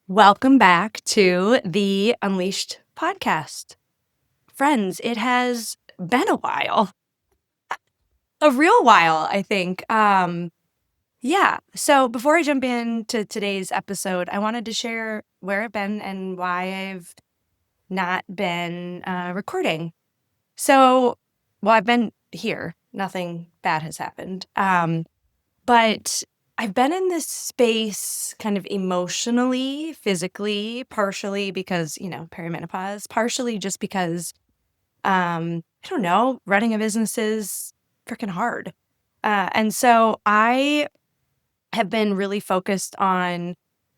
Welcome back to the Unleashed podcast. Friends, it has been a while, a real while, I think. Yeah. So before I jump into today's episode, I wanted to share where I've been and why I've not been recording. So, well, I've been here. Nothing bad has happened. But I've been in this space kind of emotionally, physically, partially because, perimenopause, partially just because, I don't know, running a business is freaking hard. And so I have been really focused on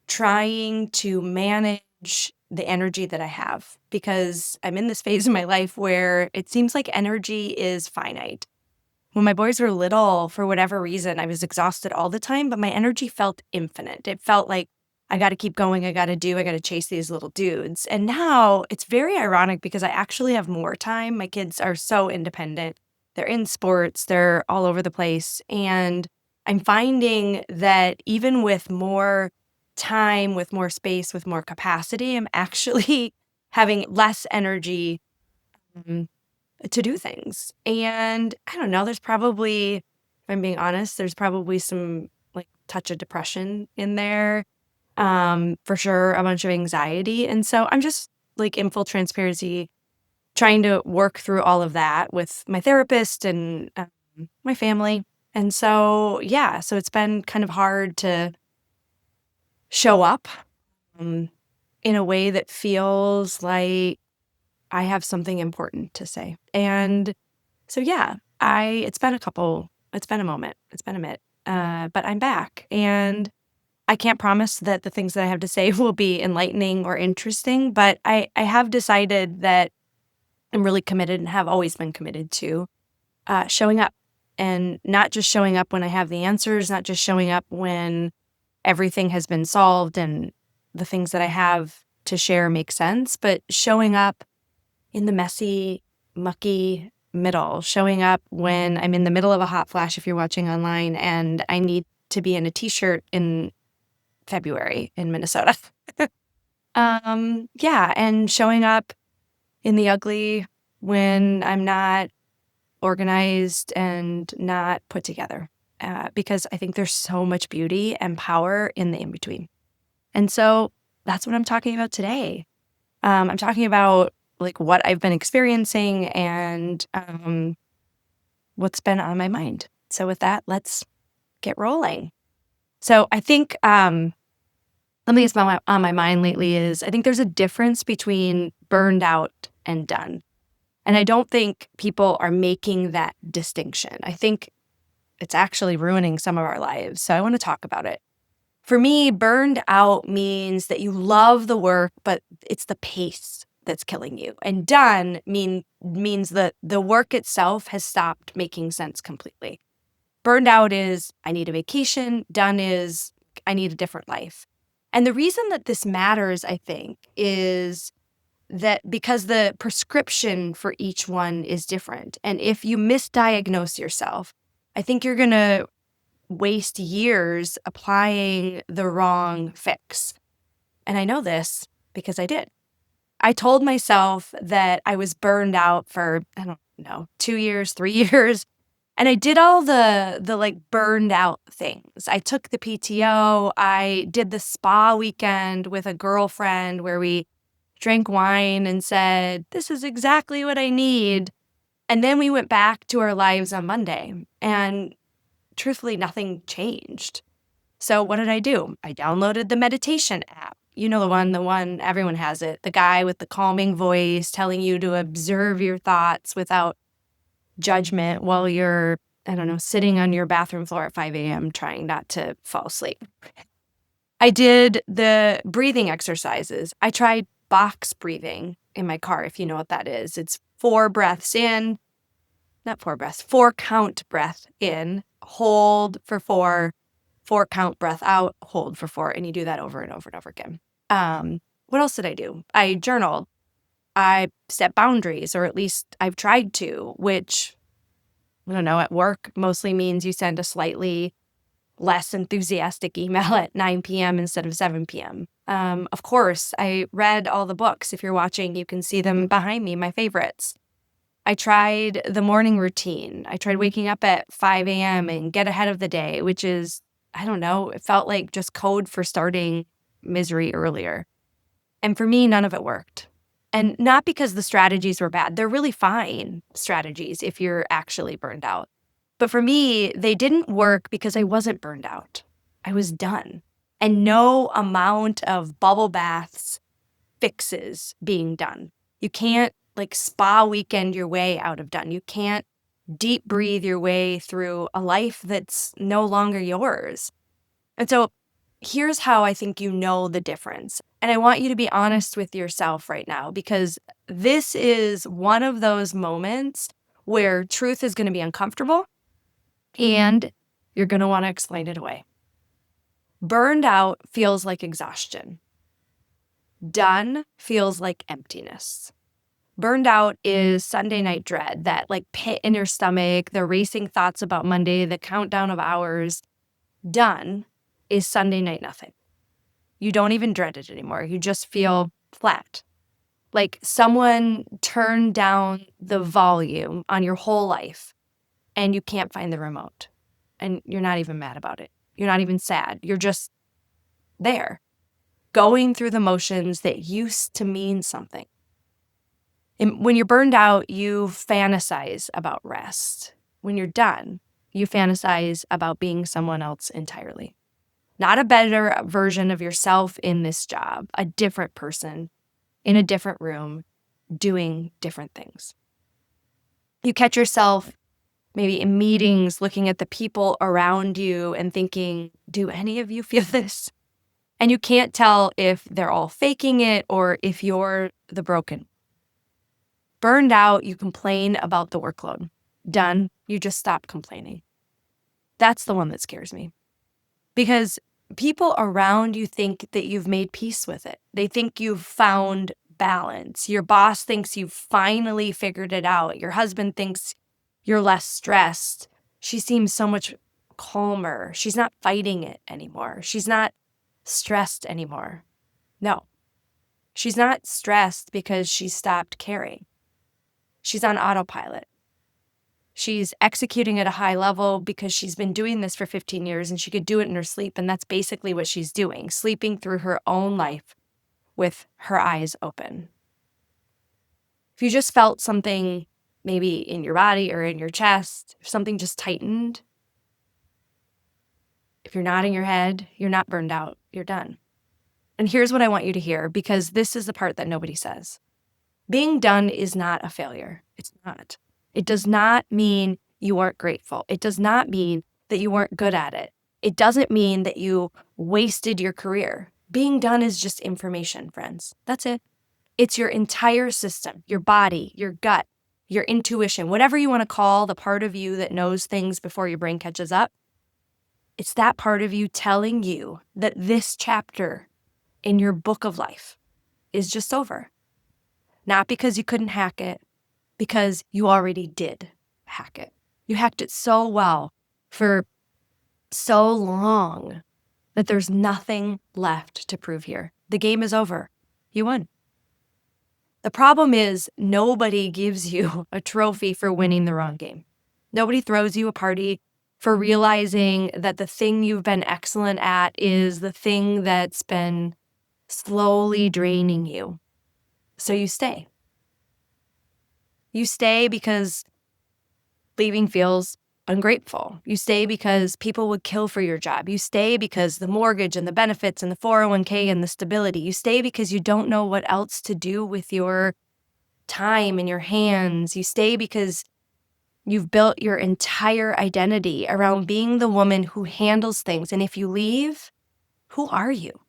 trying to manage the energy that I have because I'm in this phase of my life where it seems like energy is finite. When my boys were little, for whatever reason, I was exhausted all the time, but my energy felt infinite. It felt like I got to keep going. I got to chase these little dudes. And now it's very ironic because I actually have more time. My kids are so independent. They're in sports, they're all over the place. And I'm finding that even with more time, with more space, with more capacity, I'm actually having less energy um, to do things. And I don't know, there's probably, if I'm being honest, there's probably some like touch of depression in there. For sure, a bunch of anxiety. And so I'm just like in full transparency, trying to work through all of that with my therapist and my family. And so, yeah, so it's been kind of hard to show up um, in a way that feels like I have something important to say. And so yeah, it's been a moment, it's been a minute, but I'm back and I can't promise that the things that I have to say will be enlightening or interesting, but I have decided that I'm really committed and have always been committed to showing up and not just showing up when I have the answers, not just showing up when everything has been solved and the things that I have to share make sense, but showing up in the messy, mucky middle, showing up when I'm in the middle of a hot flash if you're watching online and I need to be in a t-shirt in February in Minnesota. Yeah, and showing up in the ugly when I'm not organized and not put together. Because I think there's so much beauty and power in the in-between. And so that's what I'm talking about today. I'm talking about like what I've been experiencing and what's been on my mind. So with that, let's get rolling. So I think something that's been on my mind lately is I think there's a difference between burned out and done. And I don't think people are making that distinction. I think it's actually ruining some of our lives. So I want to talk about it. For me, burned out means that you love the work, but it's the pace that's killing you. And done means that the work itself has stopped making sense completely. Burned out is I need a vacation. Done is I need a different life. And the reason that this matters, I think, is that because the prescription for each one is different. And if you misdiagnose yourself, I think you're going to waste years applying the wrong fix. And I know this because I did. I told myself that I was burned out for, I don't know, 2 years, 3 years. And I did all the like burned out things. I took the PTO. I did the spa weekend with a girlfriend where we drank wine and said, this is exactly what I need. And then we went back to our lives on Monday. And truthfully, nothing changed. So what did I do? I downloaded the meditation app. You know the one, everyone has it. The guy with the calming voice telling you to observe your thoughts without judgment while you're, I don't know, sitting on your bathroom floor at 5 a.m. trying not to fall asleep. I did the breathing exercises. I tried box breathing in my car, if you know what that is. It's 4 breaths in, not 4 breaths, 4 count breath in, hold for 4, 4 count breath out, hold for 4. And you do that over and over and over again. What else did I do? I journaled. I set boundaries, or at least I've tried to, which, I don't know, at work mostly means you send a slightly less enthusiastic email at 9 p.m. instead of 7 p.m. Of course, I read all the books. If you're watching, you can see them behind me, my favorites. I tried the morning routine. I tried waking up at 5 a.m. and get ahead of the day, which is, I don't know, it felt like just code for starting misery earlier. And for me, none of it worked. And not because the strategies were bad. They're really fine strategies if you're actually burned out. But for me, they didn't work because I wasn't burned out. I was done. And no amount of bubble baths fixes being done. You can't like spa weekend your way out of done. You can't deep breathe your way through a life that's no longer yours. And so here's how I think you know the difference. And I want you to be honest with yourself right now, because this is one of those moments where truth is going to be uncomfortable and you're going to want to explain it away. Burned out feels like exhaustion. Done feels like emptiness. Burned out is Sunday night dread, that like pit in your stomach, the racing thoughts about Monday, the countdown of hours. Done is Sunday night nothing. You don't even dread it anymore. You just feel flat. Like someone turned down the volume on your whole life and you can't find the remote. And you're not even mad about it. You're not even sad. You're just there, going through the motions that used to mean something. And when you're burned out, you fantasize about rest. When you're done, you fantasize about being someone else entirely. Not a better version of yourself in this job, a different person in a different room doing different things. You catch yourself maybe in meetings looking at the people around you and thinking, do any of you feel this? And you can't tell if they're all faking it or if you're the broken. Burned out, you complain about the workload. Done, you just stop complaining. That's the one that scares me. Because people around you think that you've made peace with it. They think you've found balance. Your boss thinks you've finally figured it out. Your husband thinks you're less stressed. She seems so much calmer. She's not fighting it anymore. She's not stressed anymore. No, she's not stressed because she stopped caring. She's on autopilot. She's executing at a high level because she's been doing this for 15 years and she could do it in her sleep. And that's basically what she's doing, sleeping through her own life with her eyes open. If you just felt something maybe in your body or in your chest, if something just tightened, if you're nodding your head, you're not burned out, you're done. And here's what I want you to hear, because this is the part that nobody says. Being done is not a failure. It's not. It does not mean you weren't grateful. It does not mean that you weren't good at it. It doesn't mean that you wasted your career. Being done is just information, friends. That's it. It's your entire system, your body, your gut, your intuition, whatever you want to call the part of you that knows things before your brain catches up. It's that part of you telling you that this chapter in your book of life is just over. Not because you couldn't hack it, because you already did hack it. You hacked it so well for so long that there's nothing left to prove here. The game is over. You won. The problem is nobody gives you a trophy for winning the wrong game. Nobody throws you a party for realizing that the thing you've been excellent at is the thing that's been slowly draining you. So you stay. You stay because leaving feels ungrateful. You stay because people would kill for your job. You stay because the mortgage and the benefits and the 401k and the stability. You stay because you don't know what else to do with your time and your hands. You stay because you've built your entire identity around being the woman who handles things. And if you leave, who are you?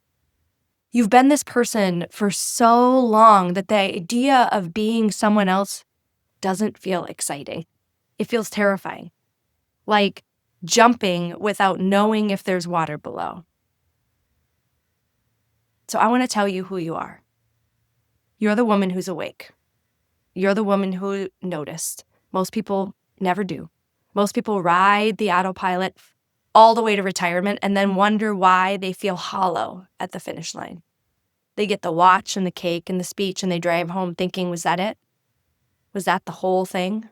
You've been this person for so long that the idea of being someone else doesn't feel exciting. It feels terrifying, like jumping without knowing if there's water below. So I want to tell you who you are. You're the woman who's awake. You're the woman who noticed. Most people never do. Most people ride the autopilot all the way to retirement and then wonder why they feel hollow at the finish line. They get the watch and the cake and the speech and they drive home thinking, was that it? Was that the whole thing?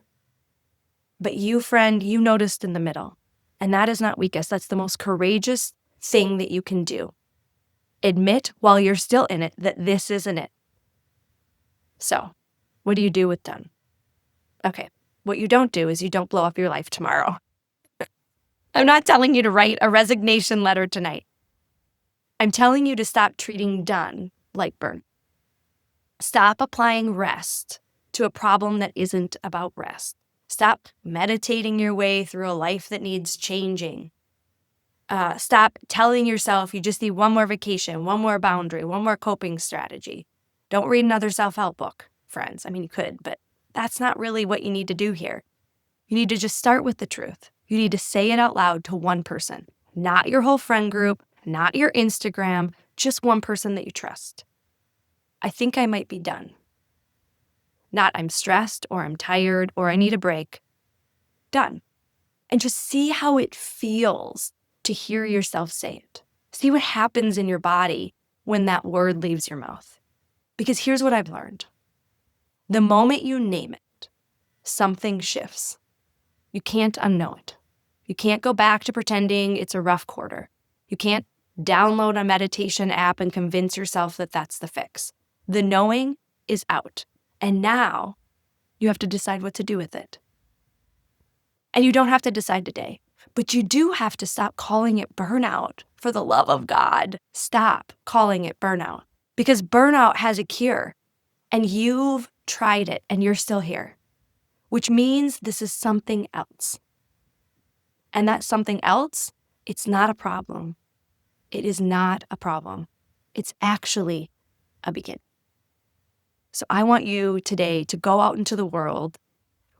But you, friend, you noticed in the middle. And that is not weakness. That's the most courageous thing that you can do. Admit while you're still in it that this isn't it. So, what do you do with done? Okay, what you don't do is you don't blow up your life tomorrow. I'm not telling you to write a resignation letter tonight. I'm telling you to stop treating done like burn. Stop applying rest to a problem that isn't about rest. Stop meditating your way through a life that needs changing. Stop telling yourself you just need one more vacation, one more boundary, one more coping strategy. Don't read another self-help book, friends. I mean, you could, but that's not really what you need to do here. You need to just start with the truth. You need to say it out loud to one person, not your whole friend group, not your Instagram, just one person that you trust. I think I might be done. Not I'm stressed or I'm tired or I need a break. Done. And just see how it feels to hear yourself say it. See what happens in your body when that word leaves your mouth. Because here's what I've learned. The moment you name it, something shifts. You can't unknow it. You can't go back to pretending it's a rough quarter. You can't download a meditation app and convince yourself that that's the fix. The knowing is out. And now you have to decide what to do with it. And you don't have to decide today, but you do have to stop calling it burnout. For the love of God, stop calling it burnout. Because burnout has a cure, and you've tried it, and you're still here, which means this is something else. And that something else, it's not a problem. It is not a problem. It's actually a beginning. So I want you today to go out into the world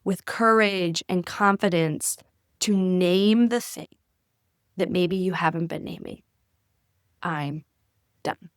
with courage and confidence to name the thing that maybe you haven't been naming. I'm done.